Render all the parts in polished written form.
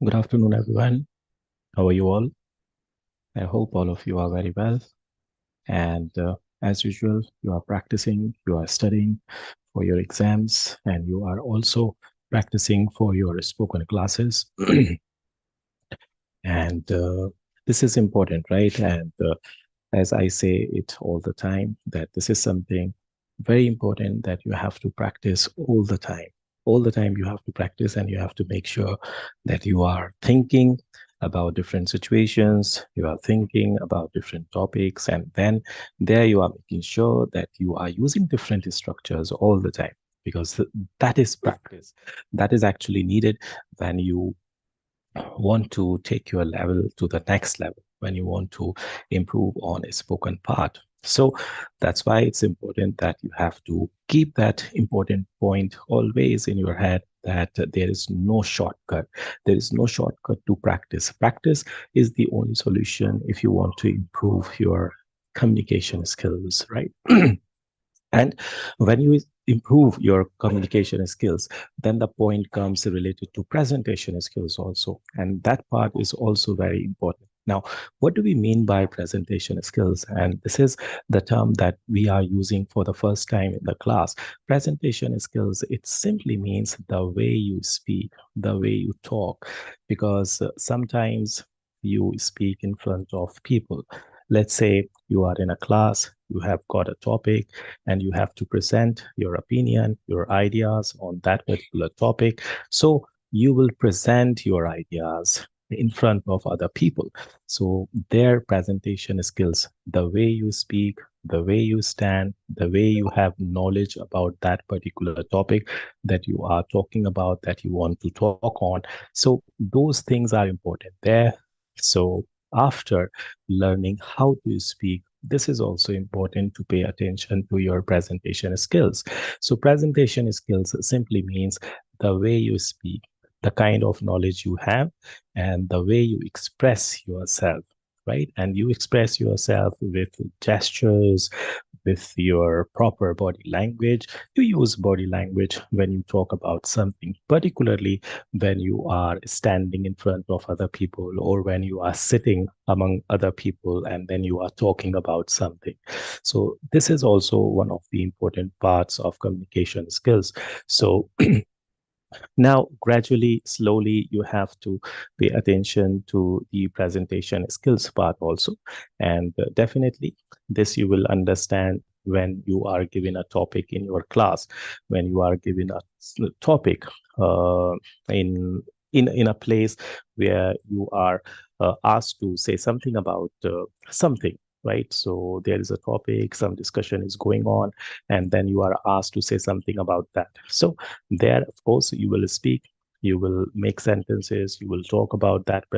Good afternoon, everyone. How are you all? I hope all of you are very well. And as usual, you are practicing, you are studying for your exams, and you are also practicing for your spoken classes. And this is important, right? And as I say it all the time, that this is something very important that you have to practice all the time. All the time you have to practice, and you have to make sure that you are thinking about different situations, you are thinking about different topics, and then there you are making sure that you are using different structures all the time, because that is practice. That is actually needed when you want to take your level to the next level, when you want to improve on a spoken part. So that's why it's important that you have to keep that important point always in your head, that there is no shortcut. There is no shortcut to practice. Practice is the only solution if you want to improve your communication skills, right? And when you improve your communication skills, then the point comes related to presentation skills also. And that part is also very important. Now, what do we mean by presentation skills? And this is the term that we are using for the first time in the class. Presentation skills, it simply means the way you speak, the way you talk, because sometimes you speak in front of people. Let's say you are in a class, you have got a topic, and you have to present your opinion, your ideas on that particular topic. So you will present your ideas in front of other people. So their presentation skills, the way you speak, the way you stand, the way you have knowledge about that particular topic that you are talking about, that you want to talk on. So those things are important there. So after learning how to speak, this is also important to pay attention to your presentation skills. So presentation skills simply means the way you speak, the kind of knowledge you have, and the way you express yourself, right? And you express yourself with gestures, with your proper body language. You use body language when you talk about something, particularly when you are standing in front of other people, or when you are sitting among other people and then you are talking about something. So this is also one of the important parts of communication skills. So now, gradually, slowly, you have to pay attention to the presentation skills part also. And definitely, this you will understand when you are given a topic in your class, when you are given a topic uh, in in a place where you are asked to say something about something, right? So there is a topic, some discussion is going on, and then you are asked to say something about that. So there, of course, you will speak, you will make sentences, you will talk about that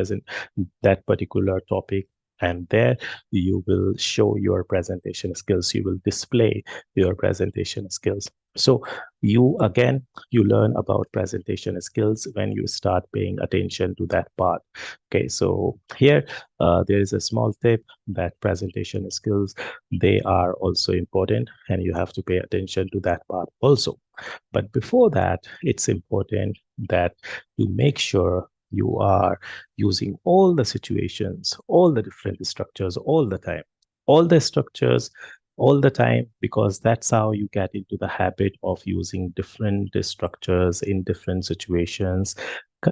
particular topic, and there you will show your presentation skills, you will display your presentation skills. So you again, you learn about presentation skills when you start paying attention to that part. Okay, so here there is a small tip, that presentation skills, they are also important, and you have to pay attention to that part also. But before that, it's important that you make sure you are using all the situations, all the different structures all the time, all the structures all the time, because that's how you get into the habit of using different structures in different situations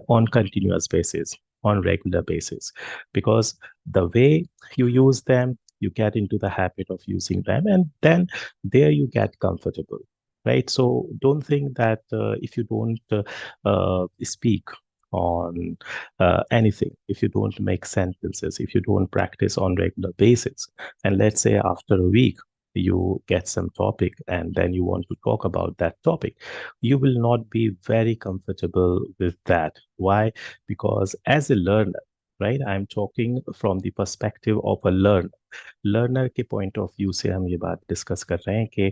on continuous basis, on regular basis. Because the way you use them, you get into the habit of using them, and then there you get comfortable, right? So don't think that if you don't speak on anything, if you don't make sentences, if you don't practice on regular basis, and let's say after a week you get some topic and then you want to talk about that topic, you will not be very comfortable with that. Why? Because as a learner, right, I'm talking from the perspective of a learner. Learner के point of view से हम ये बात discuss कर रहे हैं कि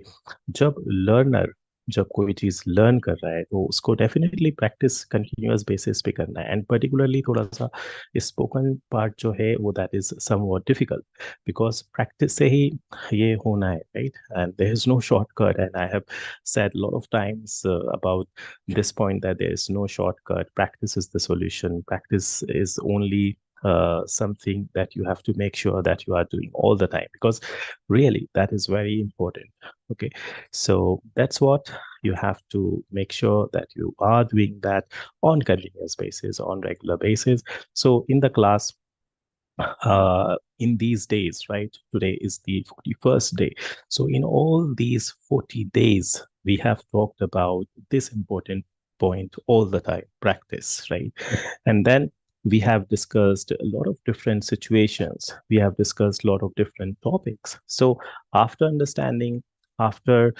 जब लर्नर जब कोई चीज़ लर्न कर रहा है तो उसको डेफिनेटली प्रैक्टिस कंटिन्यूअस बेसिस पे करना है, एंड पर्टिकुलरली थोड़ा सा स्पोकन पार्ट जो है वो that is somewhat difficult, because practice से ही ये होना है, right? And there is no shortcut, and I have said a lot of times about this point that there is no shortcut. Practice is the solution. Practice is only something that you have to make sure that you are doing all the time, because really that is very important. Okay, so that's what you have to make sure that you are doing that on continuous basis, on regular basis. So in the class, in these days, right? Today is the 41st day. So in all these 40 days, we have talked about this important point all the time, practice, right? And then we have discussed a lot of different situations. We have discussed a lot of different topics. So after understanding, after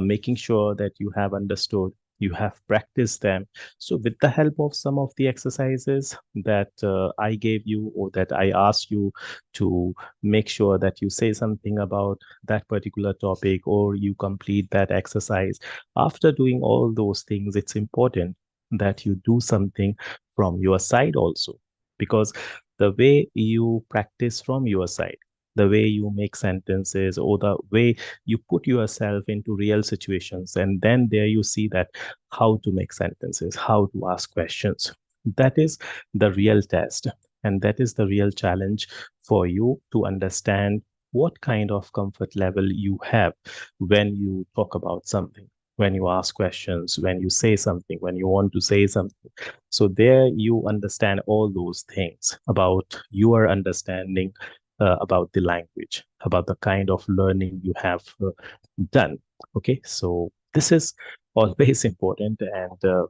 making sure that you have understood, you have practiced them. So with the help of some of the exercises that I gave you, or that I asked you to make sure that you say something about that particular topic, or you complete that exercise. After doing all those things, it's important that you do something from your side also, because the way you practice from your side, the way you make sentences, or the way you put yourself into real situations, and then there you see that how to make sentences, how to ask questions. That is the real test. And that is the real challenge for you to understand what kind of comfort level you have when you talk about something, when you ask questions, when you say something, when you want to say something. So there you understand all those things about your understanding about the language, about the kind of learning you have done. Okay, so this is always important, and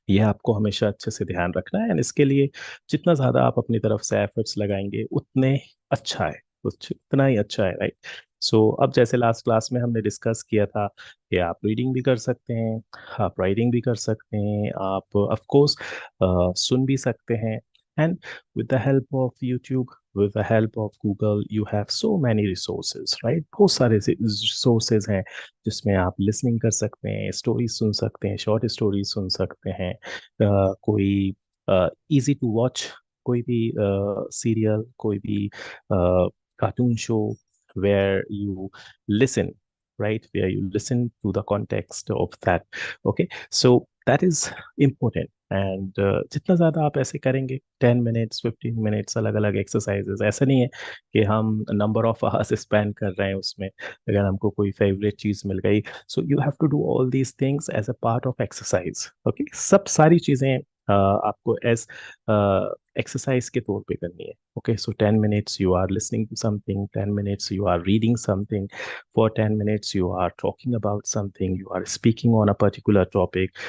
ये आपको हमेशा अच्छे से ध्यान रखना है, and इसके लिए जितना ज्यादा आप अपनी तरफ से एफर्ट्स लगाएंगे उतने अच्छा है, उतना ही अच्छा है, राइट? सो अब जैसे लास्ट क्लास में हमने डिस्कस किया था कि आप रीडिंग भी कर सकते हैं, आप राइटिंग भी कर सकते हैं, आप ऑफ कोर्स सुन भी सकते हैं, and with the help of YouTube, with the help of Google, you have so many resources, right? बहुत सारे resources हैं जिसमें आप लिसनिंग कर सकते हैं, स्टोरीज सुन सकते हैं, शॉर्ट स्टोरीज सुन सकते हैं, कोई इजी टू वॉच कोई भी सीरियल, कोई भी cartoon show, where you listen, right? Where you listen to the context of that. Okay, so that is important. And जितना ज़्यादा आप ऐसे करेंगे, 10 मिनट्स, 15 मिनट्स, अलग अलग एक्सरसाइजेस, ऐसा नहीं है कि हम नंबर ऑफ आवर्स स्पेंड कर रहे हैं उसमें, अगर हमको कोई फेवरेट चीज़ मिल गई। So you have to do all these things as a part of exercise. Okay, सब सारी चीज़ें आपको एज एक्सरसाइज के तौर पे करनी है। Okay, so 10 minutes you are listening to something, 10 minutes you are reading something, for 10 minutes you are talking about something, you are speaking on a particular topic,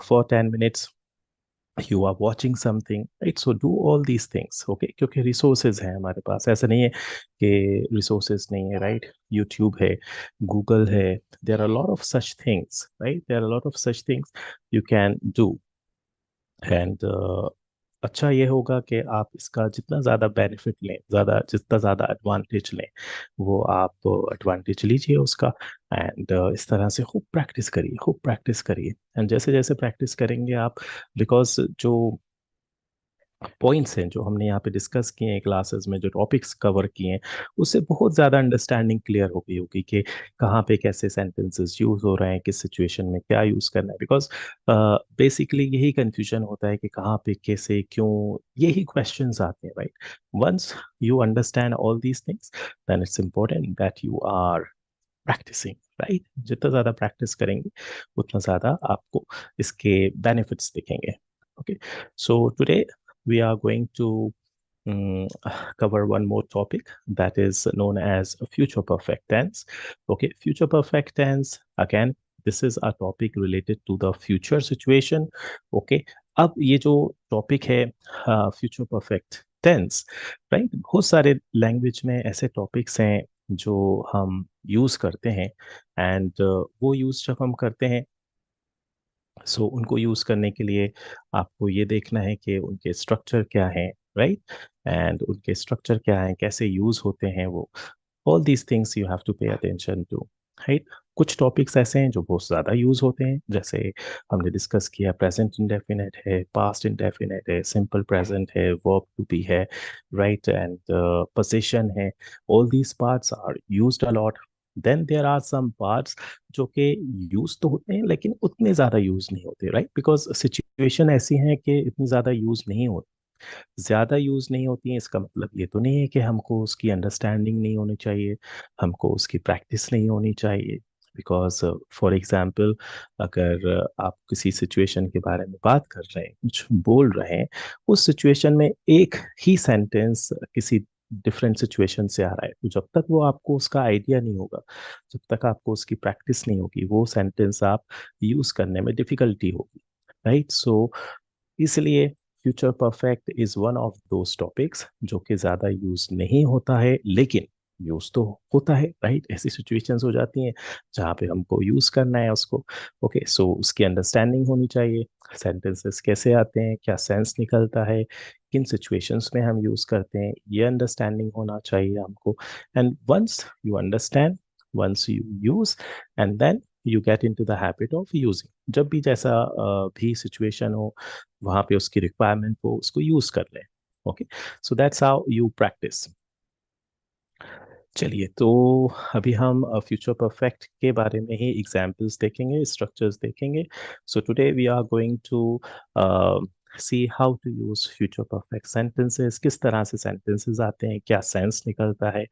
for 10 minutes you are watching something, right? So do all these things, okay? क्योंकि resources हैं हमारे पास, ऐसा नहीं है कि resources नहीं है, right? YouTube है, Google है, there are a lot of such things, right? There are a lot of such things you can do, and अच्छा ये होगा कि आप इसका जितना ज़्यादा बेनिफिट लें, जितना ज़्यादा एडवांटेज लें, वो आप एडवांटेज लीजिए उसका, एंड इस तरह से खूब प्रैक्टिस करिए, खूब प्रैक्टिस करिए, एंड जैसे जैसे प्रैक्टिस करेंगे आप, बिकॉज जो पॉइंट्स हैं जो हमने यहाँ पे डिस्कस किए हैं क्लासेस में, जो टॉपिक्स कवर किए हैं, उससे बहुत ज़्यादा अंडरस्टैंडिंग क्लियर हो गई होगी कि कहाँ पे कैसे सेंटेंसेस यूज़ हो रहे हैं, किस सिचुएशन में क्या यूज़ करना है, बिकॉज बेसिकली यही कंफ्यूजन होता है कि कहाँ पे कैसे क्यों, यही क्वेश्चंस आते हैं, right? Once you understand all these things, then it's important that you are practising, right? जितना ज़्यादा प्रैक्टिस करेंगे उतना ज़्यादा आपको इसके बेनिफिट्स दिखेंगे। Okay, so today we are going to um, cover one more topic that is known as future perfect tense. Okay, future perfect tense, again, this is a topic related to the future situation. Okay, अब ये जो topic है future perfect tense, right? बहुत सारे language में ऐसे topics हैं जो हम यूज़ करते हैं, एंड वो यूज़ जब हम करते हैं, सो उनको यूज करने के लिए आपको ये देखना है कि उनके स्ट्रक्चर क्या है, राइट? एंड उनके स्ट्रक्चर क्या है, कैसे यूज होते हैं वो, all these things you have to pay attention to, right? कुछ टॉपिक्स ऐसे हैं जो बहुत ज़्यादा यूज़ होते हैं, जैसे हमने डिस्कस किया प्रेजेंट इंडेफिनेट है, पास्ट इंडेफिनेट है, सिंपल प्रेजेंट है, वर्ब टू बी है, राइट, एंड पोजीशन है। All these parts are used a lot. Then there are some parts जो कि यूज तो होते हैं लेकिन उतने ज़्यादा यूज नहीं होते, राइट, बिकॉज सिचुएशन ऐसी है कि इतनी ज़्यादा यूज नहीं होती। ज़्यादा यूज़ नहीं होती हैं इसका मतलब ये तो नहीं है कि हमको उसकी अंडरस्टैंडिंग नहीं होनी चाहिए, हमको उसकी प्रैक्टिस नहीं होनी चाहिए। बिकॉज फॉर एग्जांपल, अगर आप किसी सिचुएशन के बारे में बात कर रहे हैं, कुछ बोल रहे हैं, उस सिचुएशन में एक ही सेंटेंस किसी डिफरेंट सिचुएशन से आ रहा है, तो जब तक वो आपको उसका आइडिया नहीं होगा, जब तक आपको उसकी प्रैक्टिस नहीं होगी, वो सेंटेंस आप यूज़ करने में डिफिकल्टी होगी, राइट। सो इसलिए future perfect is one of those topics जो कि ज़्यादा यूज नहीं होता है, लेकिन यूज तो होता है, राइट। ऐसी सिचुएशंस हो जाती हैं जहाँ पे हमको यूज करना है उसको। ओके, सो उसकी अंडरस्टैंडिंग होनी चाहिए, सेंटेंसेस कैसे आते हैं, क्या सेंस निकलता है, किन सिचुएशंस में हम यूज करते हैं, ये अंडरस्टैंडिंग होना चाहिए हमको। And once you understand, once you use, and then you get into the habit of using, जब भी जैसा भी सिचुएशन हो, वहां पे उसकी रिक्वायरमेंट को उसको यूज कर लें। Okay, so that's how you practice. चलिए, तो अभी हम फ्यूचर परफेक्ट के बारे में ही एग्जाम्पल्स देखेंगे, स्ट्रक्चर्स देखेंगे। So today we are going to see how to use future perfect sentences, किस तरह से सेंटेंसेस आते हैं, क्या सेंस निकलता है,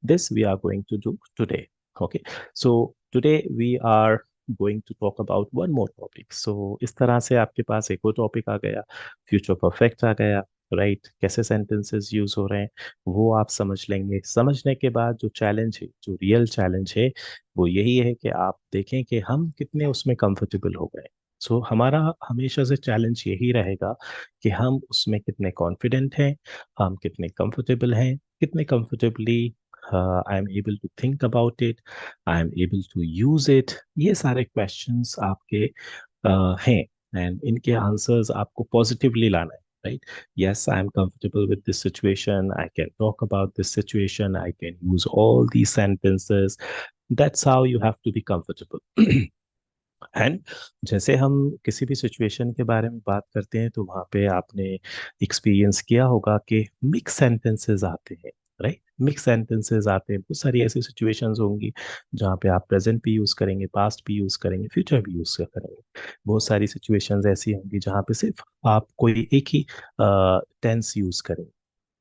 this we are going to do today. Okay, so today we are going to talk about one more topic. So इस तरह से आपके पास एक और टॉपिक आ गया, फ्यूचर परफेक्ट आ गया, राइट, कैसे सेंटेंसेस यूज हो रहे हैं वो आप समझ लेंगे। समझने के बाद जो चैलेंज है, जो रियल चैलेंज है, वो यही है कि आप देखें कि हम कितने उसमें कंफर्टेबल हो गए। सो हमारा हमेशा से चैलेंज यही रहेगा कि हम उसमें कितने कॉन्फिडेंट हैं, हम कितने कंफर्टेबल हैं, कितने comfortably I am able to think about it, I am able to use it. ये सारे क्वेश्चंस आपके हैं, एंड इनके आंसर्स आपको पॉजिटिवली लाना है, right. Yes, I'm comfortable with this situation. I can talk about this situation. I can use all these sentences. That's how you have to be comfortable. And जैसे हम किसी भी सिचुएशन के बारे में बात करते हैं तो वहाँ पे आपने एक्सपीरियंस किया होगा कि मिक्स सेंटेंसेस आते हैं, राइट। मिक्स सेंटेंसेस आते हैं, बहुत सारी ऐसी सिचुएशंस होंगी जहाँ पे आप प्रेजेंट भी यूज़ करेंगे, पास्ट भी यूज़ करेंगे, फ्यूचर भी यूज़ करेंगे। बहुत सारी सिचुएशंस ऐसी होंगी जहाँ पे सिर्फ आप कोई एक ही टेंस यूज़ करेंगे।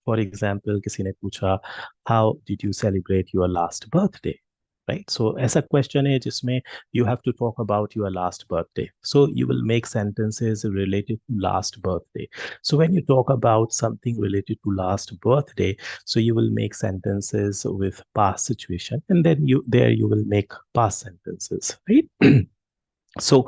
फॉर एग्जाम्पल, किसी ने पूछा, how did you celebrate your last birthday, right. So ऐसा क्वेश्चन है जिसमें you have to talk about your last birthday. So you will make sentences related to last birthday. So when you talk about something related to last birthday, so you will make sentences with past situation, and then you will make past sentences, right? So,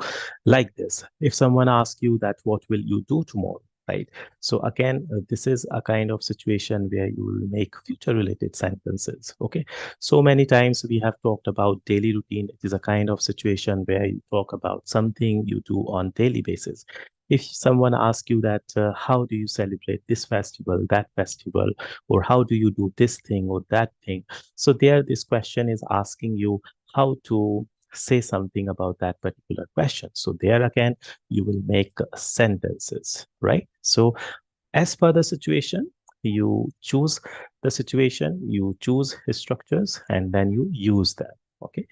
like this, if someone asks you that, what will you do tomorrow? Right. So again, this is a kind of situation where you will make future related sentences. Okay. So many times we have talked about daily routine. It is a kind of situation where you talk about something you do on daily basis. If someone asks you that, how do you celebrate this festival, that festival, or how do you do this thing or that thing? So there, this question is asking you how to say something about that particular question. So there again, you will make sentences, right? So as per the situation, you choose the situation, you choose structures, and then you use them. Okay.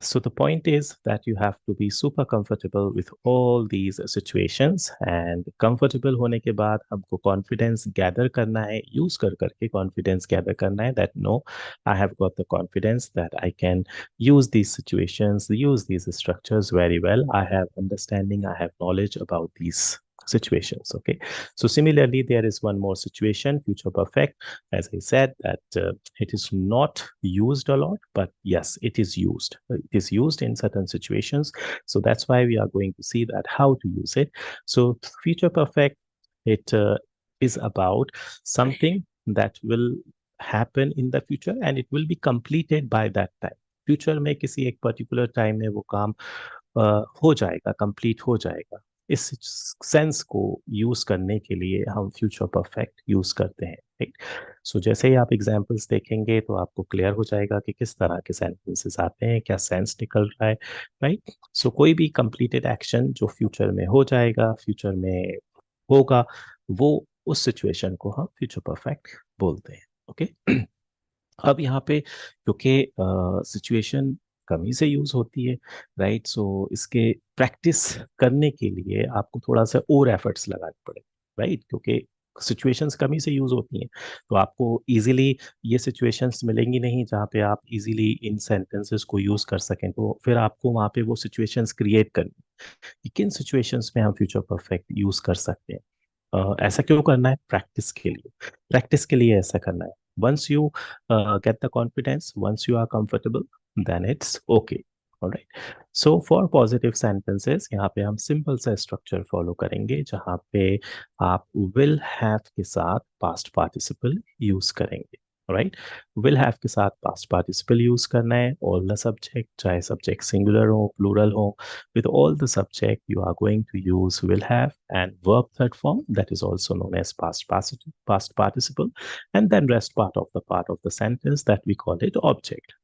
So the point is that you have to be super comfortable with all these situations, and comfortable होने के बाद हमको confidence gather करना है, use कर करके confidence gather करना है that no, I have got the confidence that I can use these situations, use these structures very well. I have understanding, I have knowledge about these situations. Okay. So similarly, there is one more situation, future perfect. As I said, that it is not used a lot, but yes, it is used. It is used in certain situations. So that's why we are going to see that how to use it. So future perfect, it is about something that will happen in the future and it will be completed by that time. Future में किसी एक particular time में वो काम हो जाएगा, complete हो जाएगा। इस सेंस को यूज करने के लिए हम फ्यूचर परफेक्ट यूज करते हैं, राइट। सो जैसे ही आप एग्जांपल्स देखेंगे तो आपको क्लियर हो जाएगा कि किस तरह के सेंटेंसेस आते हैं, क्या सेंस निकल रहा है, राइट। सो कोई भी कंप्लीटेड एक्शन जो फ्यूचर में हो जाएगा, फ्यूचर में होगा, वो उस सिचुएशन को हम फ्यूचर परफेक्ट बोलते हैं, ओके। अब यहाँ पे क्योंकि सिचुएशन कमी से यूज होती है, राइट, सो इसके प्रैक्टिस करने के लिए आपको थोड़ा सा और एफर्ट्स लगाने पड़े, राइट, क्योंकि सिचुएशंस कमी से यूज होती हैं। तो आपको इजीली ये सिचुएशंस मिलेंगी नहीं जहाँ पे आप इजीली इन सेंटेंसेस को यूज कर सकें, तो फिर आपको वहाँ पे वो सिचुएशंस क्रिएट करनी कि किन सिचुएशंस में हम फ्यूचर परफेक्ट यूज कर सकते हैं। ऐसा क्यों करना है? प्रैक्टिस के लिए। प्रैक्टिस के लिए ऐसा करना है। Once you get the confidence, once you are comfortable, then it's okay. Alright. So for positive sentences यहाँ पे हम सिंपल सा स्ट्रक्चर फॉलो करेंगे जहाँ पे आप विल हैव के साथ पास्ट पार्टिसिपल यूज करेंगे, राइट। विल हैव के साथ पास्ट पार्टिसिपल यूज करना है। ऑल द सब्जेक्ट, चाहे सब्जेक्ट सिंगुलर हो प्लूरल हो, with all the subject you are going to use will have, and verb third form, that is also known as past participle, and then rest part of the sentence that we call it object.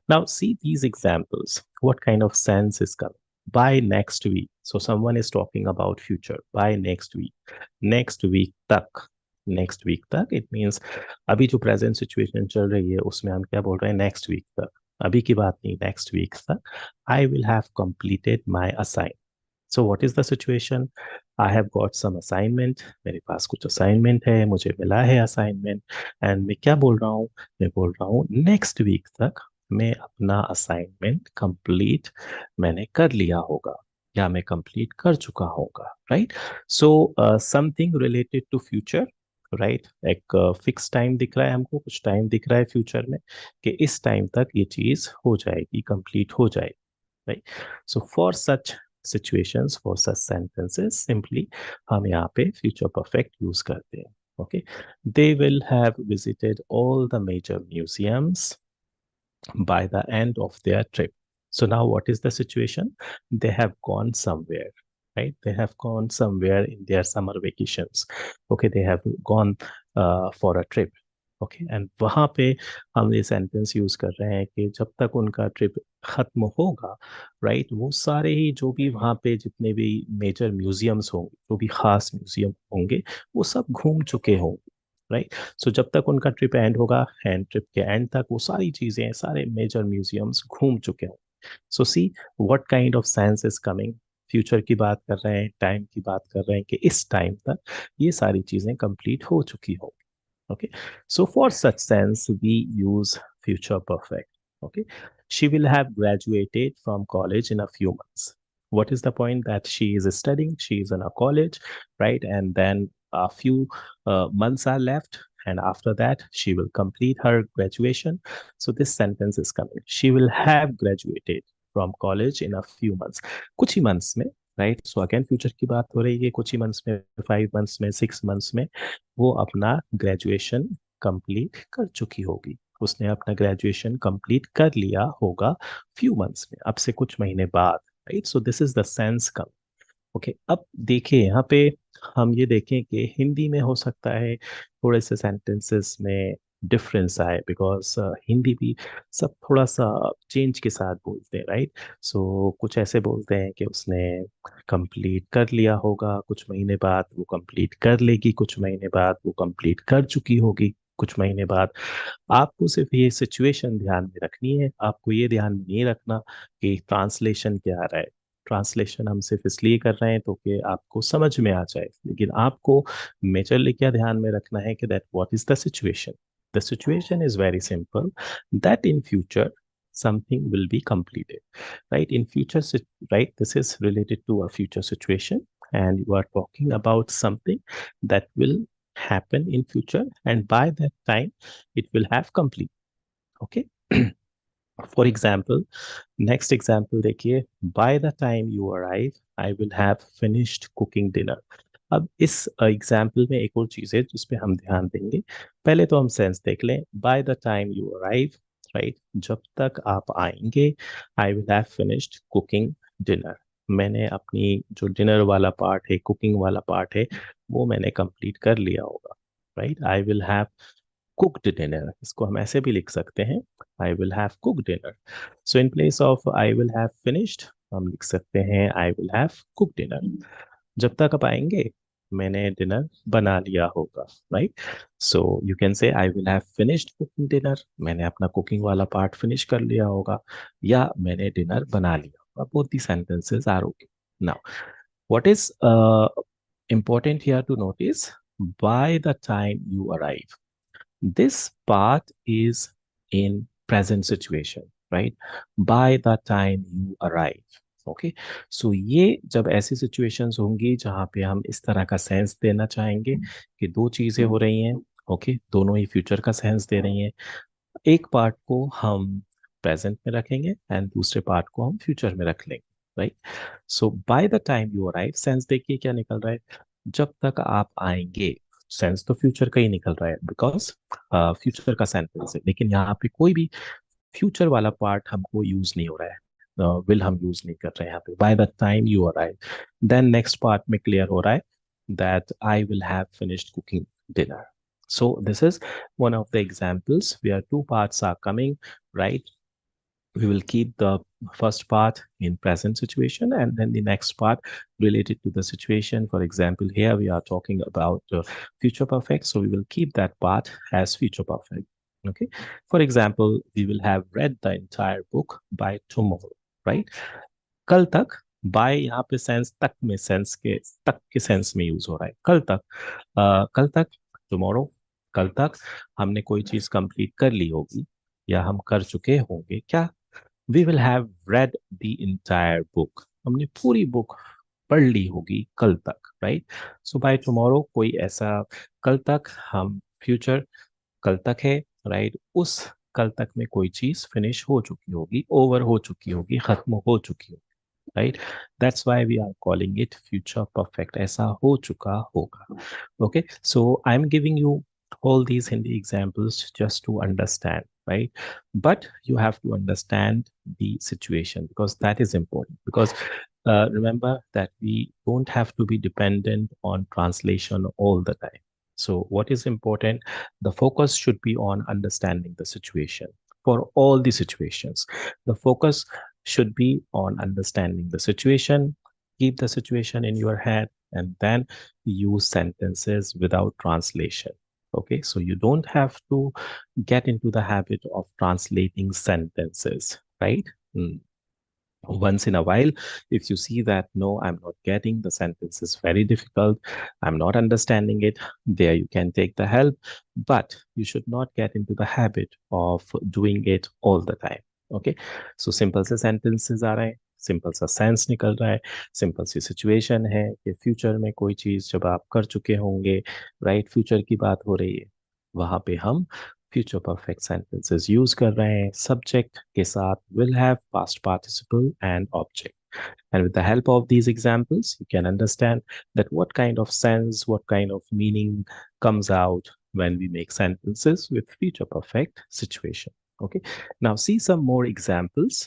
Now see these examples. What kind of sense is coming? By next week. So someone is talking about future. By next week. Next week tak. Next week तक it means अभी जो present situation चल रही है उसमें हम क्या बोल रहे हैं? नेक्स्ट वीक तक। अभी की बात नहीं, नेक्स्ट वीक तक I will have completed my assign. So what is the situation? I have got some assignment, मेरे पास कुछ असाइनमेंट है, मुझे मिला है असाइनमेंट, एंड मैं क्या बोल रहा हूँ? मैं बोल रहा हूँ नेक्स्ट वीक तक मैं अपना असाइनमेंट कंप्लीट मैंने कर लिया होगा, या मैं कंप्लीट कर चुका होगा, right. So something related to future, right. एक फिक्स टाइम दिख रहा है हमको, कुछ टाइम दिख रहा है फ्यूचर में कि इस टाइम तक ये चीज हो जाएगी, कंप्लीट हो जाएगी, right. So for such situations, for such sentences, simply हम यहाँ पे future perfect use करते हैं, okay। They will have visited all the major museums by the end of their trip. So now what is the situation? They have gone somewhere, right? They have gone somewhere in their summer vacations. Okay, they have gone for a trip. Okay, and वहाँ पे हम ये sentence use कर रहे हैं कि जब तक उनका ट्रिप खत्म होगा, राइट, वो सारे ही जो भी वहाँ पे जितने भी मेजर म्यूजियम्स होंगे, जो भी खास म्यूजियम होंगे, वो सब घूम चुके होंगे, राइट। सो जब तक उनका ट्रिप एंड होगा, एंड ट्रिप के एंड तक वो सारी चीजें, सारे मेजर म्यूजियम्स घूम चुके होंगे। So see what kind of science is coming. Future की बात कर रहे हैं, टाइम की बात कर रहे हैं कि इस टाइम तक ये सारी चीजें कंप्लीट हो चुकी होंगी। Okay, so for such sense we use future perfect. Okay, she will have graduated from college in a few months. What is the point? That she is studying, she is in a college, right? And then a few months are left, and after that she will complete her graduation. So this sentence is coming, she will have graduated from college in a few months, कुछ ही months में, right. So again future की बात हो रही है, कुछ ही months में, 5 months में, 6 मंथ्स में वो अपना ग्रेजुएशन कंप्लीट कर चुकी होगी, उसने अपना ग्रेजुएशन कंप्लीट कर लिया होगा फ्यू मंथ्स में, अब से कुछ महीने बाद, right. So this is the sense come. Okay, अब देखिए यहाँ पे हम ये देखें कि हिंदी में हो सकता है थोड़े से सेंटेंसेस में डिफरेंस आए, बिकॉज हिंदी भी सब थोड़ा सा चेंज के साथ बोलते हैं, राइट। सो कुछ ऐसे बोलते हैं कि उसने कंप्लीट कर लिया होगा, कुछ महीने बाद वो कंप्लीट कर लेगी, कुछ महीने बाद वो कंप्लीट कर चुकी होगी, कुछ महीने बाद। आपको सिर्फ ये सिचुएशन ध्यान में रखनी है, आपको ये ध्यान में नहीं रखना कि ट्रांसलेशन क्या आ रहा है। ट्रांसलेशन हम सिर्फ इसलिए कर रहे हैं तो कि आपको समझ में आ जाए, लेकिन आपको मेजरली क्या ध्यान में रखना है कि that what is the situation. The situation is very simple, that in future something will be completed, right? In future right, this is related to a future situation, and you are talking about something that will happen in future, and by that time it will have complete, okay। For example, next example देखिए, by the time you arrive I will have finished cooking dinner। अब इस example में एक और चीज है जिस पे हम ध्यान देंगे। पहले तो हम सेंस देख लें। Bye the time you arrive, right, जब तक आप आएंगे, आई will have finished cooking dinner. मैंने अपनी जो डिनर वाला पार्ट है, कुकिंग वाला पार्ट है, वो मैंने कंप्लीट कर लिया होगा, right. I will have cooked dinner, इसको हम ऐसे भी लिख सकते हैं, आई will have cooked dinner. So in place of I will have finished हम लिख सकते हैं आई विल हैव कुक्ड डिनर। जब तक आप आएंगे मैंने डिनर बना लिया होगा, right. So you can say I will have finished cooking dinner, मैंने अपना कुकिंग वाला पार्ट फिनिश कर लिया होगा, या मैंने डिनर बना लिया होगा। Both the sentences are okay. Now what is important here to notice, by the time you arrive, this part is in present situation, right? By the time you arrive. Okay, so ये जब ऐसी situations होंगी जहां पे हम इस तरह का सेंस देना चाहेंगे कि दो चीजें हो रही हैं, ओके, दोनों ही फ्यूचर का सेंस दे रही हैं, एक पार्ट को हम प्रेजेंट में रखेंगे एंड दूसरे पार्ट को हम फ्यूचर में रख लेंगे, right. So by the time you arrive, sense देखिए क्या निकल रहा है, जब तक आप आएंगे। सेंस तो फ्यूचर का ही निकल रहा है बिकॉज फ्यूचर का सेंटेंस है, लेकिन यहाँ पे कोई भी फ्यूचर वाला पार्ट हमको यूज नहीं हो रहा है, विल हम यूज नहीं कर रहे हैं यहाँ पे। By the time you arrive, then next part में क्लियर हो रहा है that I will have finished cooking dinner. So this is one of the examples where two parts are coming, right? We will keep the first part in present situation and then the next part related to the situation. For example, here we are talking about future perfect, so we will keep that part as future perfect. Okay. For example, we will have read the entire book by tomorrow, right? कल तक, bye यहाँ पे sense तक में, sense के तक के sense में यूज हो रहा है, कल तक। कल तक, टुमारो, कल तक हमने कोई चीज कंप्लीट कर ली होगी या हम कर चुके होंगे क्या, we will have read the entire book, हमने पूरी बुक पढ़ ली होगी कल तक, राइट। सो बाय टुमारो कोई ऐसा कल तक, हम फ्यूचर कल तक है, राइट, उस कल तक में कोई चीज फिनिश हो चुकी होगी, ओवर हो चुकी होगी, खत्म हो चुकी होगी, right? That's why we are calling it future perfect. ऐसा हो चुका होगा. Okay, so I'm giving you all these Hindi examples just to understand, right? But you have to understand the situation because that is important. Because remember that we don't have to be dependent on translation all the time. So what is important? The focus should be on understanding the situation for all the situations. The focus should be on understanding the situation. Keep the situation in your head and then use sentences without translation. Okay, so you don't have to get into the habit of translating sentences, right? Mm. Once in a while, if you see that no, I'm not getting the sentence is very difficult, I'm not understanding it, there you can take the help, but you should not get into the habit of doing it all the time. Okay, so simple से sentences आ रहे हैं, simple सा sense निकल रहा है, simple सी situation है कि future में कोई चीज जब आप कर चुके होंगे, राइट, फ्यूचर की बात हो रही है, वहां पे हम फ्यूचर परफेक्ट सेंटेंसेस यूज कर रहे हैं, सब्जेक्ट के साथ will have, past participle and object. And with the help of these examples, you can understand that what kind of sense, what kind of meaning comes out when we make sentences with future perfect situation. Okay. Now see some more examples.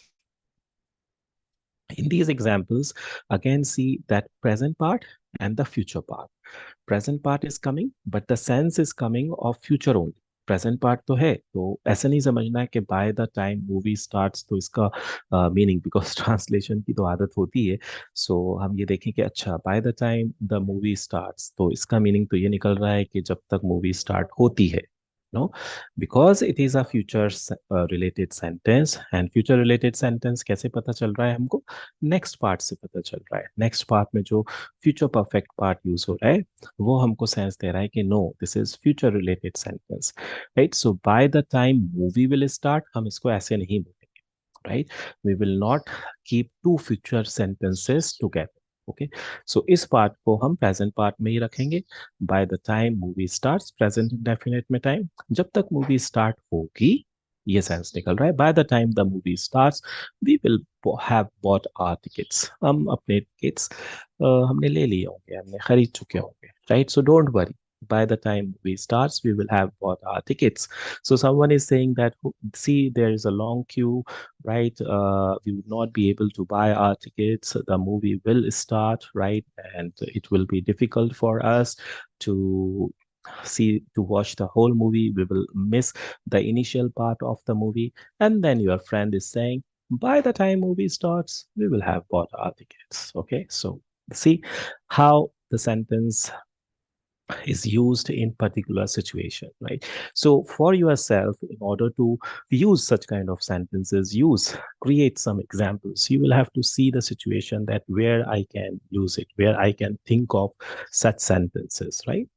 In these examples, again see that present part and the future part. Present part is coming, but the sense is coming of future only. Present part तो है, तो ऐसा नहीं समझना है कि bye the time movie starts तो इसका मीनिंग, बिकॉज ट्रांसलेशन की तो आदत होती है, सो हम ये देखें कि अच्छा bye the time the movie starts, तो इसका मीनिंग तो ये निकल रहा है कि जब तक मूवी स्टार्ट होती है, no, because it is a future related sentence, and future related sentence कैसे पता चल रहा है हमको, नेक्स्ट पार्ट से पता चल रहा है, नेक्स्ट पार्ट में जो फ्यूचर परफेक्ट पार्ट यूज हो रहा है वो हमको सेंस दे रहा है कि no, this is future related sentence, right. So by the time movie will start, हम इसको ऐसे नहीं बोलेंगे, right? We will not keep two future sentences together. Okay, so इस पार्ट को हम प्रेजेंट पार्ट में ही रखेंगे. Bye the time movie starts, present indefinite में टाइम, जब तक मूवी स्टार्ट होगी, ये सेंस निकल रहा है. By the time the movie starts we will have bought our tickets, हम अपने टिकट्स हमने ले लिए होंगे, हमने खरीद चुके होंगे, right. So don't worry, By the time movie starts, we will have bought our tickets. So someone is saying that, see, there is a long queue, right? We would not be able to buy our tickets. The movie will start, right? And it will be difficult for us to to watch the whole movie. We will miss the initial part of the movie. And then your friend is saying, by the time movie starts, we will have bought our tickets. Okay, so see how the sentence is used in particular situation, right? So for yourself, in order to use such kind of sentences, create some examples. You will have to see the situation that where I can use it, where I can think of such sentences, right?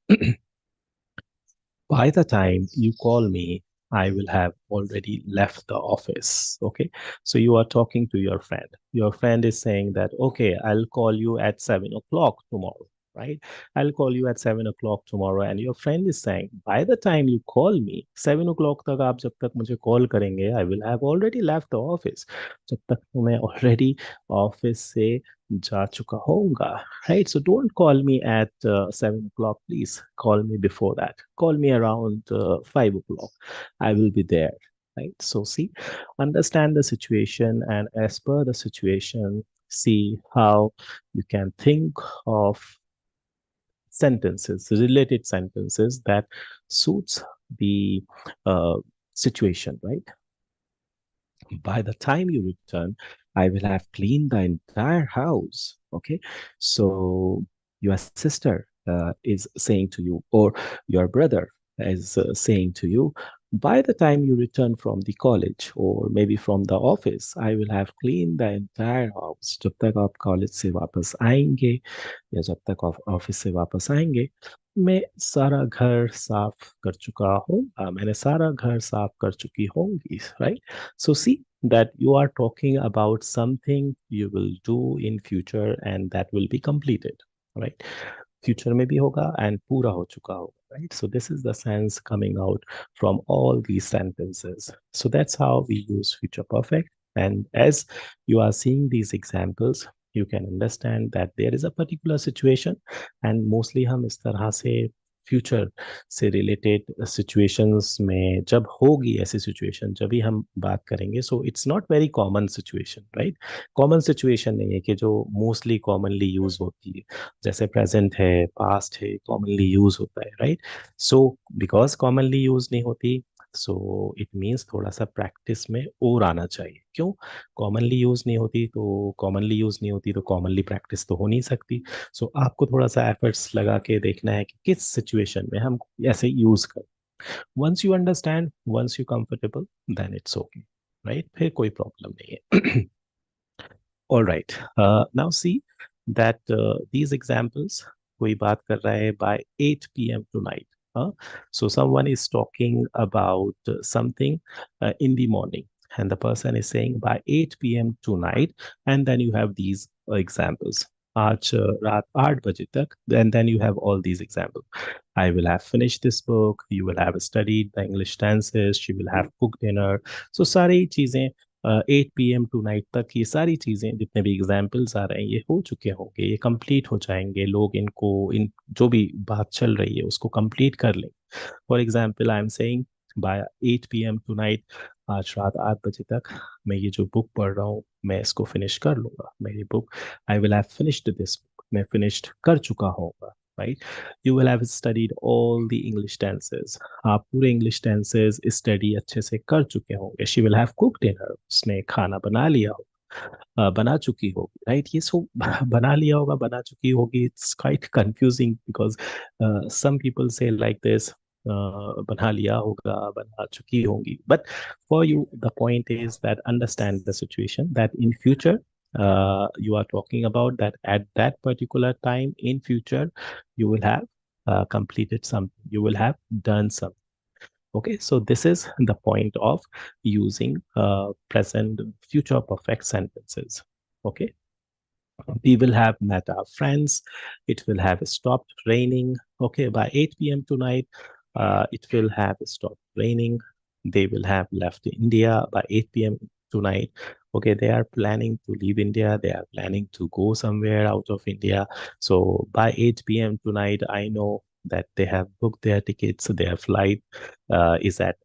By the time you call me, I will have already left the office. Okay. So you are talking to your friend. Your friend is saying that, okay, I'll call you at 7 o'clock tomorrow, right? I'll call you at 7 o'clock tomorrow. And your friend is saying, by the time you call me, 7 o'clock तक आप जब तक मुझे call करेंगे, I will have already left the office. जब तक तो मैं already ऑफिस से जा चुका होऊंगा, right? So don't call me at 7 o'clock, please. Call me before that. Call me around 5 o'clock. I will be there, right? So see, understand the situation, and as per the situation, see how you can think of sentences, related sentences that suits the uh, situation, right? By the time you return, I will have cleaned the entire house. Okay. So your sister is saying to you, or your brother is saying to you, by the time you return from the college or maybe from the office, I will have cleaned the entire house. जब तक आप college से वापस आएंगे या जब तक आप ऑफिस से वापस आएंगे, मैं सारा घर साफ कर चुका हूँ, मैंने सारा घर साफ कर चुकी होंगी, right? So see that you are talking about something you will do in future and that will be completed, right? Future में भी होगा and पूरा हो चुका होगा, right? So this is the sense coming out from all these sentences. So that's how we use future perfect. And as you are seeing these examples, you can understand that there is a particular situation, and mostly हम इस तरह से future से related situations में जब होगी ऐसी situation जब भी हम बात करेंगे, so it's not very common situation, right? Common situation नहीं है कि जो मोस्टली कॉमनली यूज होती है, जैसे प्रेजेंट है, पास्ट है, कॉमनली यूज होता है, right? So because commonly use नहीं होती, सो इट मीन्स थोड़ा सा प्रैक्टिस में और आना चाहिए। क्यों? कॉमनली यूज नहीं होती, तो कॉमनली यूज नहीं होती तो कॉमनली प्रैक्टिस तो हो नहीं सकती। सो आपको थोड़ा सा एफर्ट्स लगा के देखना है कि किस सिचुएशन में हम ऐसे यूज करें। Once you understand, once you comfortable, then it's okay, right? फिर कोई प्रॉब्लम नहीं है। All right. Now see that these examples, कोई बात कर रहा है by 8 p.m. tonight. Huh? So someone is talking about something in the morning, and the person is saying by 8 p.m. tonight, and then you have these examples. आज रात 8 बजे तक, and then you have all these examples. I will have finished this book. You will have studied the English tenses. She will have cooked dinner. So सारी चीजें 8 p.m. To night तक, ये सारी चीज़ें जितने भी एग्जाम्पल्स आ रहे हैं ये हो चुके होंगे, ये कंप्लीट हो जाएंगे, लोग इनको इन जो भी बात चल रही है उसको कंप्लीट कर लेंगे। For example I am saying by 8 p.m. Tonight, आज रात 8 बजे तक मैं ये जो बुक पढ़ रहा हूँ मैं इसको फिनिश कर लूंगा। मेरी book, I will have finished this book, मैं फिनिश्ड कर चुका होऊंगा, right? You will have studied all the English tenses, आप पूरे इंग्लिश टेंसेस स्टडी अच्छे से कर चुके होंगे। She will have cooked dinner, उसने खाना बना लिया हो, बना चुकी होगी, राइट? ये सो बना लिया होगा, बना चुकी होगी, it's quite confusing because some people से लाइक दिस, बना लिया होगा, बना चुकी होंगी, but for you the point is that understand the situation that in future you are talking about that at that particular time in future you will have completed something, you will have done something. Okay, so this is the point of using present future perfect sentences. Okay, we will have met our friends, it will have stopped raining. Okay, by 8 p.m. tonight it will have stopped raining. They will have left India by 8 p.m. tonight. Okay, they are planning to leave India, they are planning to go somewhere out of India. So by 8 p.m. tonight, I know that they have booked their tickets, their flight is at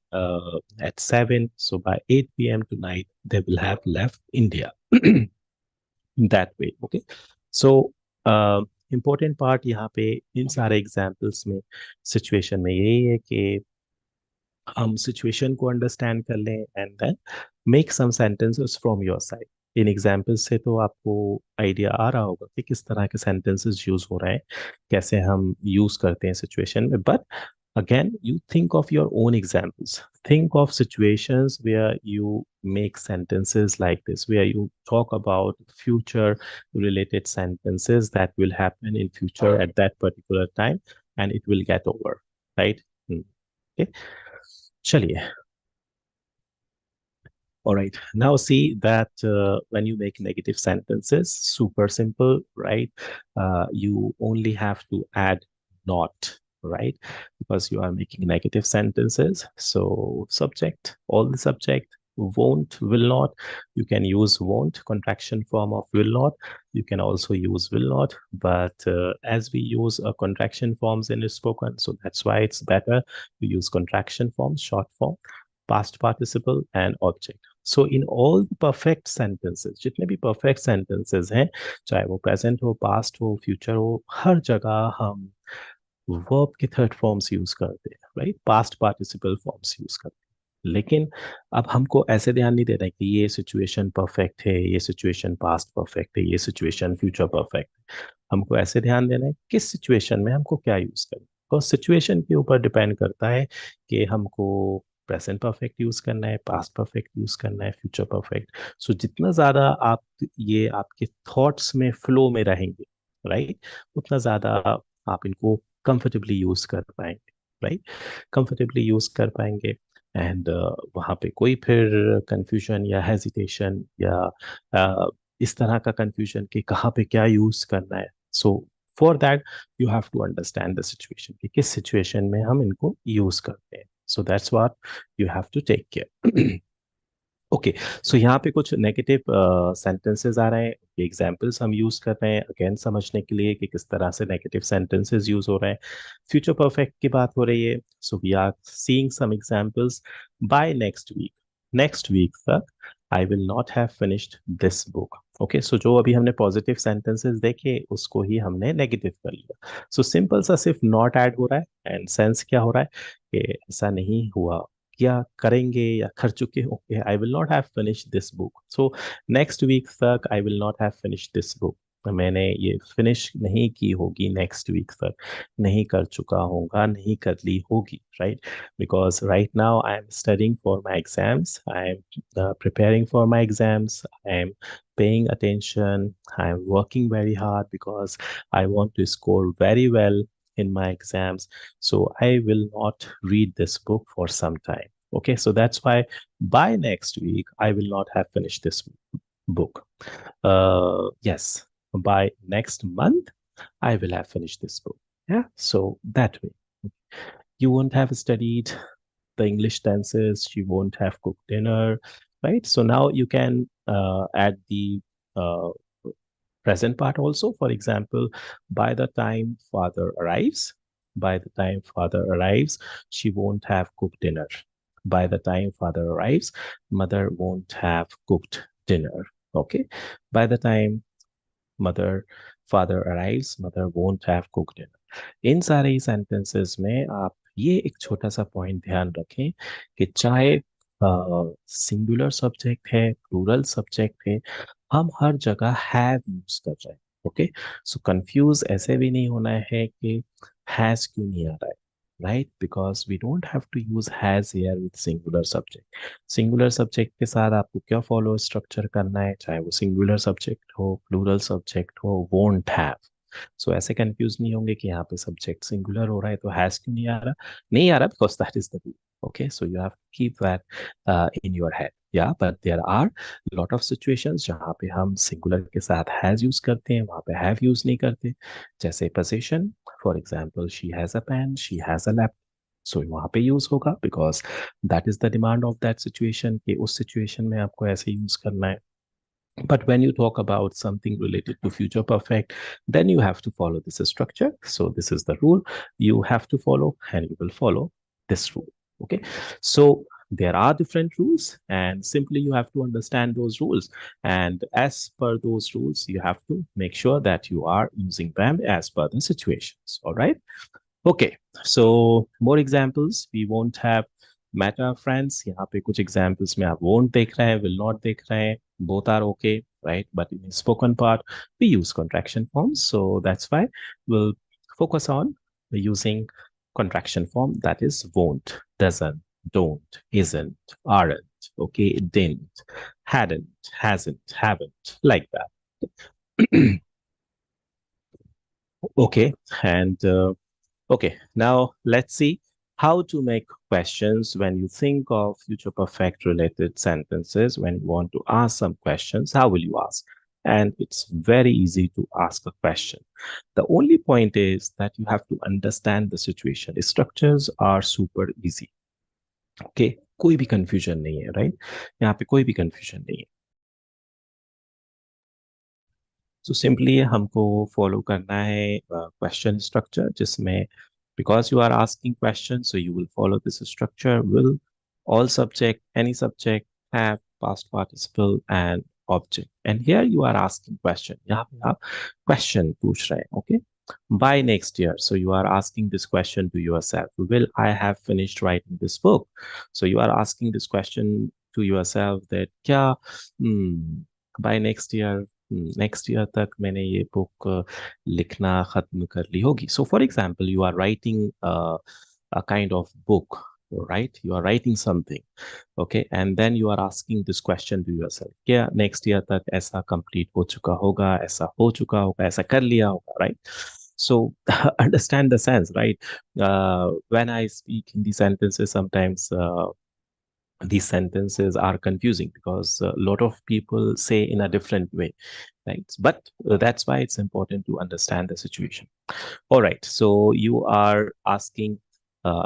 7, so by 8 p.m. tonight they will have left India. That way, okay. So important part यहाँ पे इन सारे examples में, situation में यही है कि हम situation को अंडरस्टैंड कर लें and then make some sentences from your side. इन एग्जाम्पल्स से तो आपको आइडिया आ रहा होगा कि किस तरह के सेंटेंसेस यूज हो रहे हैं, कैसे हम यूज करते हैं सिचुएशन में। But again, you think of your own examples. Think of situations where you make sentences like this, where you talk about future related sentences that will happen in future at that particular time, and it will get over, right? Okay. चलिए, all right. Now see that when you make negative sentences, super simple, right? You only have to add not, right? Because you are making negative sentences. So subject, all the subject, won't, will not. You can use won't, contraction form of will not. You can also use will not. But as we use contraction forms in spoken, so that's why it's better to use contraction forms, short form, past participle and object. So in all the perfect sentences, जितने भी perfect sentences हैं, चाहे वो present हो, past हो, future हो, हर जगह हम verb के third forms use करते हैं, right? Past participle forms use करते हैं। लेकिन अब हमको ऐसे ध्यान नहीं देना है कि ये सिचुएशन परफेक्ट है, ये सिचुएशन पास्ट परफेक्ट है, ये सिचुएशन फ्यूचर परफेक्ट है। हमको ऐसे ध्यान देना है किस सिचुएशन में हमको क्या यूज करना है। तो सिचुएशन के ऊपर डिपेंड करता है कि हमको प्रेजेंट परफेक्ट यूज करना है, पास्ट परफेक्ट यूज करना है, फ्यूचर परफेक्ट। सो जितना ज्यादा आप ये आपके थॉट्स में फ्लो में रहेंगे, राइट, उतना ज्यादा आप इनको कंफर्टेबली यूज कर पाएंगे, राइट, कंफर्टेबली यूज कर पाएंगे। एंड वहाँ पे कोई फिर कंफ्यूजन या हेजिटेशन या इस तरह का कंफ्यूजन कि कहाँ पे क्या यूज करना है। So for that you have to understand the situation कि किस सिचुएशन में हम इनको यूज करते हैं। So that's what you have to take care. Okay, so यहाँ पे कुछ नेगेटिव सेंटेंसेस आ रहे हैं, एग्जाम्पल्स हम यूज कर रहे हैं अगेन समझने के लिए कि किस तरह से नेगेटिव सेंटेंसेस यूज हो रहे हैं। फ्यूचर परफेक्ट की बात हो रही है, so we are seeing some examples. By next week तक I will not have finished this book. Okay, so जो अभी हमने पॉजिटिव सेंटेंसेस देखे उसको ही हमने नेगेटिव कर लिया। सो सिंपल सा सिर्फ नॉट ऐड हो रहा है एंड सेंस क्या हो रहा है कि ऐसा नहीं हुआ, क्या करेंगे या कर चुके होंगे। I will not have finish this book, so next week तक I will not have finish this book. मैंने ये फिनिश नहीं की होगी, नेक्स्ट वीक तक नहीं कर चुका होगा, नहीं कर ली होगी, right? Because right now I am studying for my exams, I am preparing for my exams, I am paying attention, I am working very hard because I want to score very well in my exams. So I will not read this book for some time. Okay, so that's why by next week I will not have finished this book. Yes, by next month I will have finished this book. Yeah, so that way you won't have studied the English tenses, you won't have cooked dinner, right? So now you can add the uh, present part also. For example, by the time father arrives, by the time father arrives, she won't have cooked dinner. By the time father arrives, mother won't have cooked dinner. Okay. By the time mother father arrives, mother won't have cooked dinner. इन सारे sentences में आप ये एक छोटा सा point ध्यान रखें कि चाहे सिंगुलर सब्जेक्ट है, प्लूरल सब्जेक्ट है, हम हर जगह हैव यूज कर रहे हैं। ओके, सो कंफ्यूज ऐसे भी नहीं होना है कि हैज क्यों नहीं आ रहा है, right? Because we don't have to use has here with singular subject. Singular subject के साथ आपको क्या फॉलो स्ट्रक्चर करना है, चाहे वो सिंगुलर सब्जेक्ट हो, प्लूरल सब्जेक्ट हो, वोंट हैव। सो ऐसे कंफ्यूज नहीं होंगे कि यहाँ पे सब्जेक्ट सिंगुलर हो रहा है तो हैज क्यों नहीं आ रहा, नहीं आ रहा because that is the rule. Okay, so you have to keep that in your head. या but there are lot of situations जहाँ पे हम सिंगुलर के साथ हैज यूज करते हैं, वहाँ पे हैव यूज नहीं करते। जैसे position, for example she has a pen, she has a laptop, so वहाँ पे यूज होगा because that is the demand of that situation कि उस सिचुएशन में आपको ऐसे यूज करना है। But when you talk about something related to future perfect, then you have to follow this structure. So this is the rule you have to follow, and you will follow this rule. Okay. So there are different rules, and simply you have to understand those rules. And as per those rules, you have to make sure that you are using them as per the situations. All right. Okay, so more examples we won't have. Meta friends, यहाँ पे कुछ examples में आप won't देख रहे हैं, will not देख रहे हैं, both are okay, right? But in the spoken part we use contraction forms, so that's why we'll focus on using contraction form, that is won't, doesn't, don't, isn't, aren't, okay, didn't, hadn't, hasn't, haven't, like that. Okay, and okay, now let's see how to make questions when you think of future perfect related sentences. When you want to ask some questions, how will you ask? And it's very easy to ask a question. The only point is that you have to understand the situation. The structures are super easy. Okay, कोई भी confusion नहीं है, right? यहाँ पे कोई भी confusion नहीं है. So simply हमको follow करना है question structure, जिसमें because you are asking questions, so you will follow this structure. Will, all subject, any subject, have, past participle and object. And here you are asking question. यहाँ पे आप question पूछ रहे हैं, okay? By next year, so you are asking this question to yourself. Will I have finished writing this book? So you are asking this question to yourself that क्या by next year, next year तक मैंने ये book लिखना खत्म कर ली होगी. So for example, you are writing a kind of book, right? You are writing something, okay? And then you are asking this question to yourself, क्या next year तक ऐसा complete हो चुका होगा, ऐसा हो चुका होगा, ऐसा कर लिया होगा, right? So understand the sense, right? When I speak in these sentences, sometimes these sentences are confusing because a lot of people say in a different way, right? But that's why it's important to understand the situation. All right, so you are asking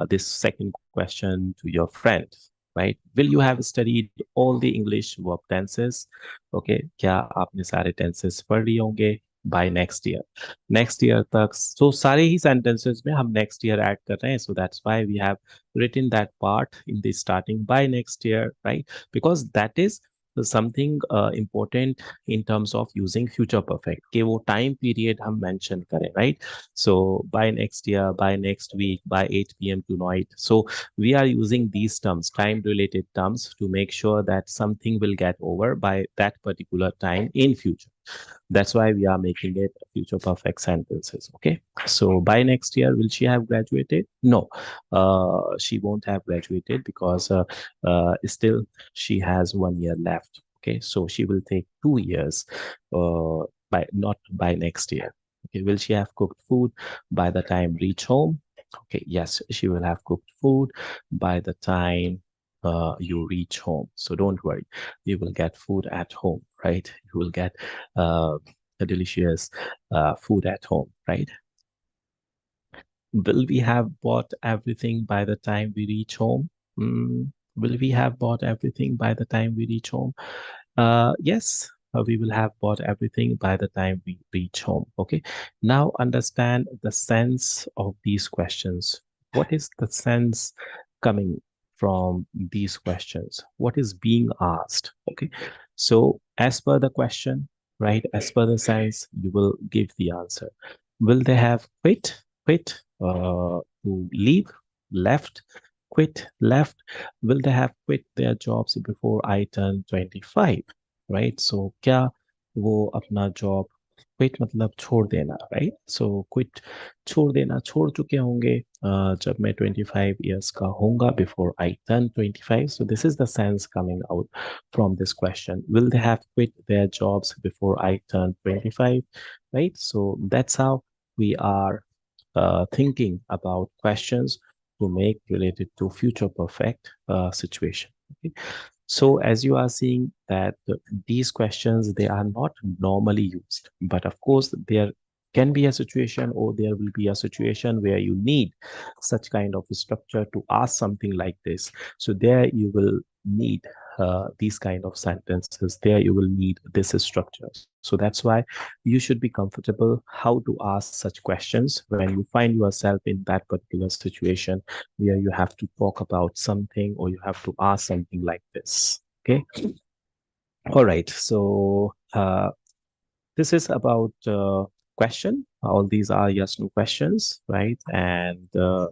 this second question to your friend, right? Will you have studied all the English verb tenses? Okay, क्या आपने सारे tenses पढ़ लिए होंगे by next year? Next year तक, so सारे ही sentences में हम next year add कर रहे हैं, so that's why we have written that part in the starting by next year, right? Because that is something important in terms of using future perfect कि वो time period हम mention करें, right? So by next year, by next week, by 8 p.m. tonight. So we are using these terms, time related terms, to make sure that something will get over by that particular time in future. That's why we are making it future perfect sentences. Okay. So by next year, will she have graduated? No, she won't have graduated because still she has 1 year left. Okay. So she will take 2 years by not by next year. Okay. Will she have cooked food by the time reach home? Okay. Yes, she will have cooked food by the time you reach home. So don't worry, you will get food at home, right? You will get uh, a delicious food at home, right? Will we have bought everything by the time we reach home? Will we have bought everything by the time we reach home? Yes, we will have bought everything by the time we reach home. Okay. Now understand the sense of these questions. What is the sense coming from these questions? What is being asked? Okay. So as per the question, right, as per the sense, you will give the answer. Will they have quit, to leave, left, quit, left? Will they have quit their jobs before I turn 25? Right? So क्या वो अपना job quit मतलब छोड़ देना, right? सो quit छोड़ देना, छोड़ चुके होंगे जब मैं 25 years का होऊंगा, before I turn 25. So this is the sense coming out from this question. Will they have quit their jobs before I turn 25? Right? So that's how we are thinking about questions to make related to future perfect situation. Okay? So as you are seeing that these questions, they are not normally used, but of course there can be a situation, or there will be a situation where you need such kind of a structure to ask something like this. So there you will need these kind of sentences, there you will need this structure. So that's why you should be comfortable how to ask such questions when you find yourself in that particular situation where you have to talk about something or you have to ask something like this. Okay. All right. So this is about question. All these are yes no questions, right? And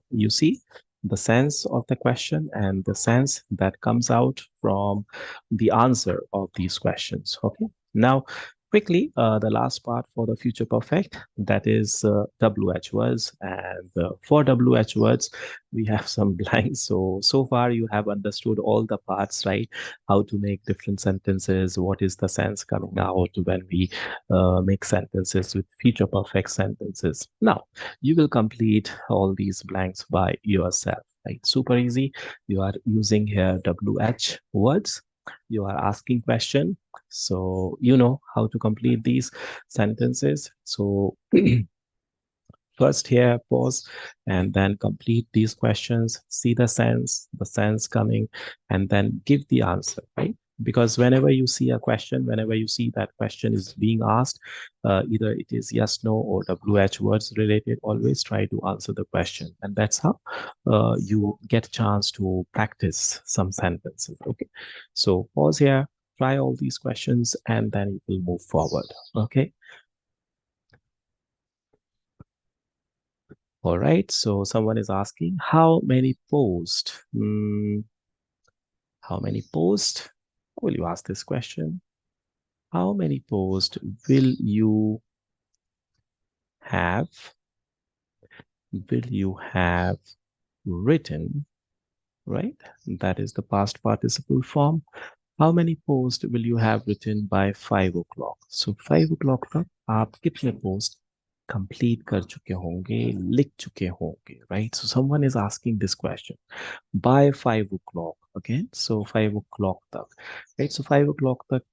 you see the sense of the question and the sense that comes out from the answer of these questions. Okay. Now, quickly, the last part for the future perfect, that is WH words. And for WH words, we have some blanks. So far you have understood all the parts, right? How to make different sentences, what is the sense coming out when we make sentences with future perfect sentences. Now, you will complete all these blanks by yourself, right? Super easy. You are using here WH words. You are asking question. So you know how to complete these sentences. So first here, pause and then complete these questions, see the sense coming, and then give the answer, right? Because whenever you see a question, whenever you see that question is being asked, either it is yes, no, or WH words related, always try to answer the question. And that's how you get a chance to practice some sentences, okay? So pause here, try all these questions, and then you will move forward, okay? All right, so someone is asking how many posts? How many posts? Will you ask this question? How many posts will you have? Will you have written? Right? That is the past participle form. How many posts will you have written by 5 o'clock? So 5 o'clock तक आप कितने post complete कर चुके होंगे, लिख चुके होंगे, right? So someone is asking this question by 5 o'clock. Okay, so 5 o'clock तक, right? So 5 o'clock तक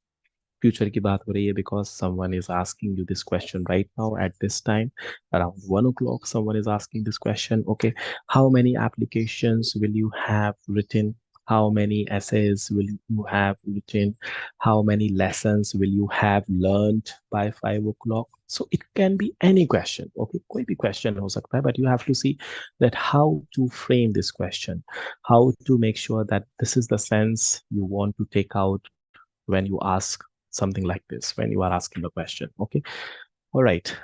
फ्यूचर की बात हो रही है because someone is asking you this question right now at this time around 1 o'clock. Someone is asking this question. Okay, how many applications will you have written? How many essays will you have written? How many lessons will you have learned by 5 o'clock? So it can be any question. Okay, कोई भी question हो सकता है, but you have to see that how to frame this question, how to make sure that this is the sense you want to take out when you ask something like this, when you are asking a question. Okay. All right.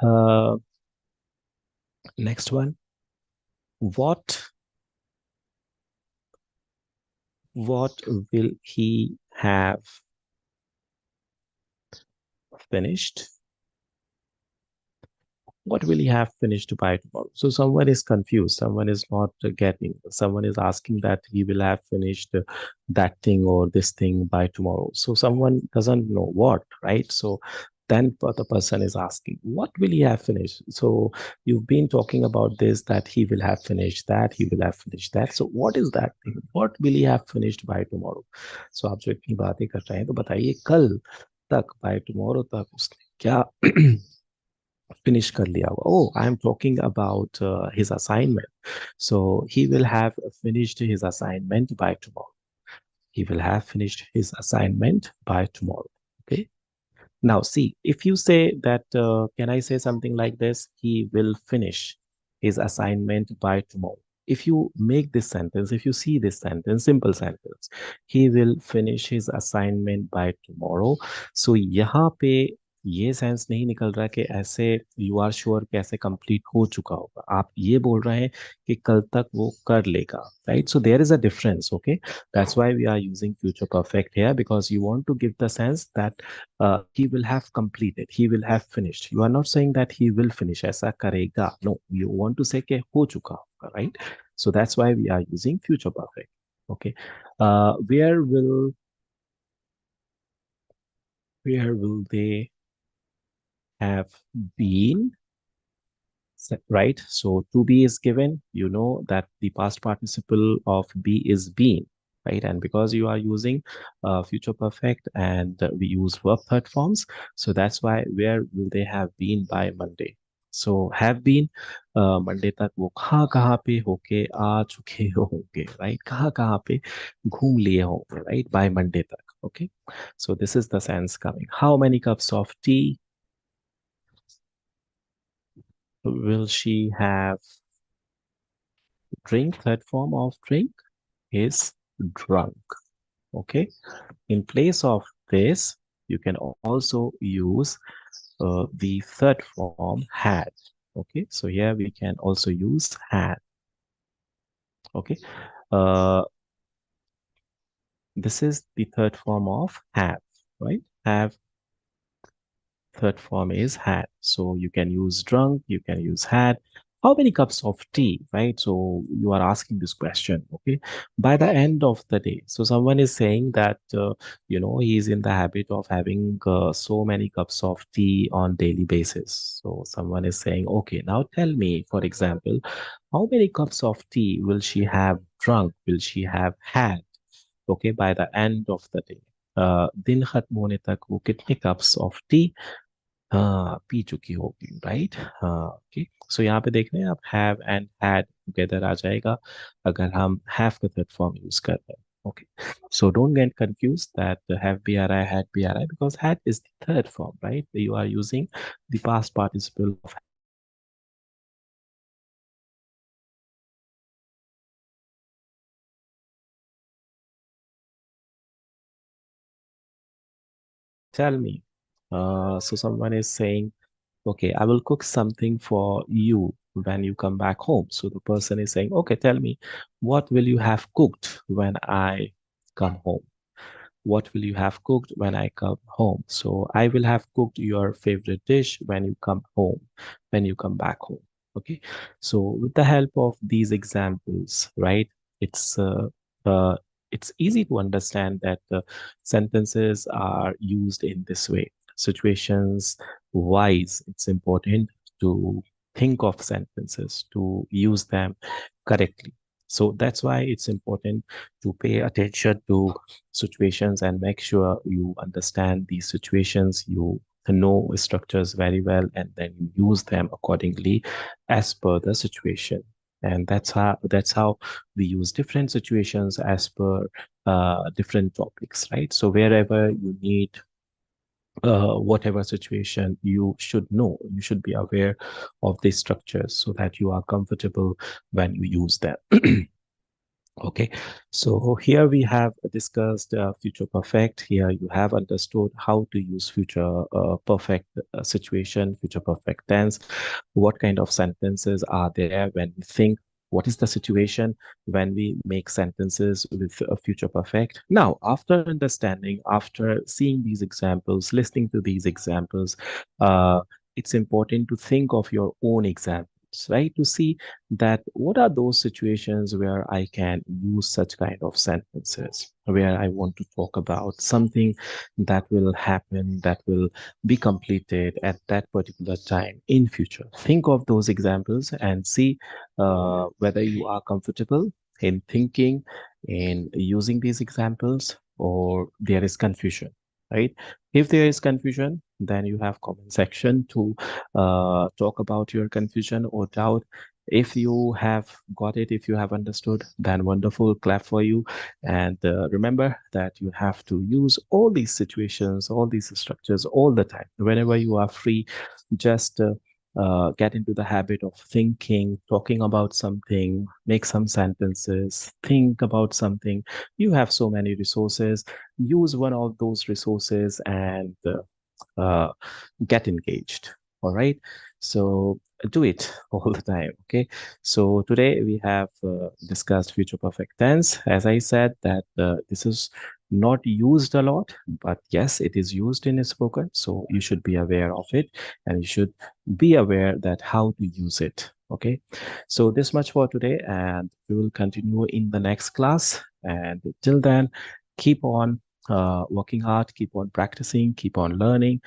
Next one. What what will he have finished? What will he have finished by tomorrow? So someone is confused, someone is not getting, someone is asking that he will have finished that thing or this thing by tomorrow. So someone doesn't know what, right? So then the person is asking, what will he have finished? So you've been talking about this, that he will have finished that, he will have finished that. So what is that thing? What will he have finished by tomorrow? So आप जो इतनी बातें कर रहे हैं तो बताइए कल तक, by tomorrow तक उसने क्या finish कर लिया होगा. Oh, I am talking about his assignment. So he will have finished his assignment by tomorrow. He will have finished his assignment by tomorrow. Okay. Now, see, if you say that, can I say something like this? He will finish his assignment by tomorrow. If you make this sentence, if you see this sentence, simple sentence, he will finish his assignment by tomorrow. So यहाँ पे ये sense नहीं निकल रहा कि ऐसे you are sure कि ऐसे कंप्लीट हो चुका होगा. आप ये बोल रहे हैं कि कल तक वो कर लेगा, right? So there is a difference. Okay, that's why we are using future perfect here, because you want to give the sense that he will have completed, he will have finished. You are not saying that he will finish, ऐसा करेगा. No, you want to say कि हो चुका होगा, right? So that's why we are using future perfect. Okay. Where will they have been? Right? So to be is given, you know that the past participle of be is been, right? And because you are using future perfect and we use verb third forms, so that's why where will they have been by Monday? So have been Monday तक वो कहाँ कहाँ पे होके आ चुके होंगे, right? कहाँ कहाँ पे घूम लिए होंगे, राइट, बाय मंडे तक. Okay, so this is the sense coming. How many cups of tea will she have? Drink, third form of drink is drunk. Okay. In place of this, you can also use the third form had. Okay. So here we can also use had. Okay. Uh, this is the third form of have, right? Have. Third form is had. So you can use drunk, you can use had. How many cups of tea, right? So you are asking this question, okay? By the end of the day, so someone is saying that, he is in the habit of having so many cups of tea on daily basis. So someone is saying, okay, now tell me, for example, how many cups of tea will she have drunk? Will she have had? Okay, by the end of the day. दिन खत्म होने तक वो कितने cups of tea हाँ P चुकी होगी, right? हाँ, ओके. सो यहाँ पे देख रहे हैं आप, हैव एंड हैड टुगेदर आ जाएगा अगर हम हैव का थर्ड फॉर्म यूज कर रहे हैं. Okay, so don't get confuse that have भी आ रहा है, हैड भी आ रहा है, because had is the third form, right? You are using the past participle of. Tell me. So someone is saying, okay, I will cook something for you when you come back home. So the person is saying, okay, tell me, what will you have cooked when I come home? What will you have cooked when I come home? So I will have cooked your favorite dish when you come home, when you come back home. Okay. So with the help of these examples, right, it's uh, uh, it's easy to understand that sentences are used in this way. Situations wise, it's important to think of sentences, to use them correctly. So that's why it's important to pay attention to situations and make sure you understand these situations, you know structures very well, and then you use them accordingly as per the situation. And that's how we use different situations as per different topics, right? So wherever you need whatever situation, you should know, you should be aware of these structures so that you are comfortable when you use them. Okay, so here we have discussed future perfect. Here you have understood how to use future perfect situation, future perfect tense. What kind of sentences are there when we think? What is the situation when we make sentences with a future perfect? Now, after understanding, after seeing these examples, listening to these examples, uh, it's important to think of your own examples, right? To see that what are those situations where I can use such kind of sentences, where I want to talk about something that will happen, that will be completed at that particular time in future. Think of those examples and see whether you are comfortable in thinking, in using these examples, or there is confusion, right? If there is confusion, then you have comment section to talk about your confusion or doubt. If you have got it, if you have understood, then wonderful, clap for you. And remember that you have to use all these situations, all these structures all the time. Whenever you are free, just get into the habit of thinking, talking about something, make some sentences, think about something. You have so many resources. Use one of those resources and get engaged. All right. So do it all the time. Okay. So today we have discussed future perfect tense. As I said, that this is not used a lot, but yes, it is used in spoken. So you should be aware of it, and you should be aware that how to use it. Okay. So this much for today, and we will continue in the next class. And till then, keep on working hard, keep on practicing, keep on learning,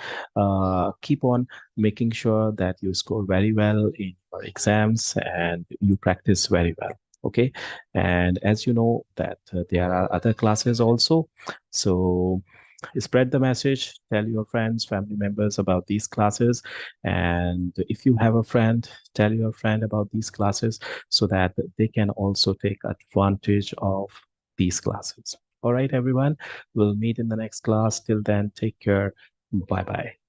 keep on making sure that you score very well in your exams and you practice very well. Okay. And as you know that there are other classes also. So Spread the message, tell your friends, family members about these classes. And if you have a friend, tell your friend about these classes so that they can also take advantage of these classes. All right, everyone, we'll meet in the next class. Till then, take care. Bye bye.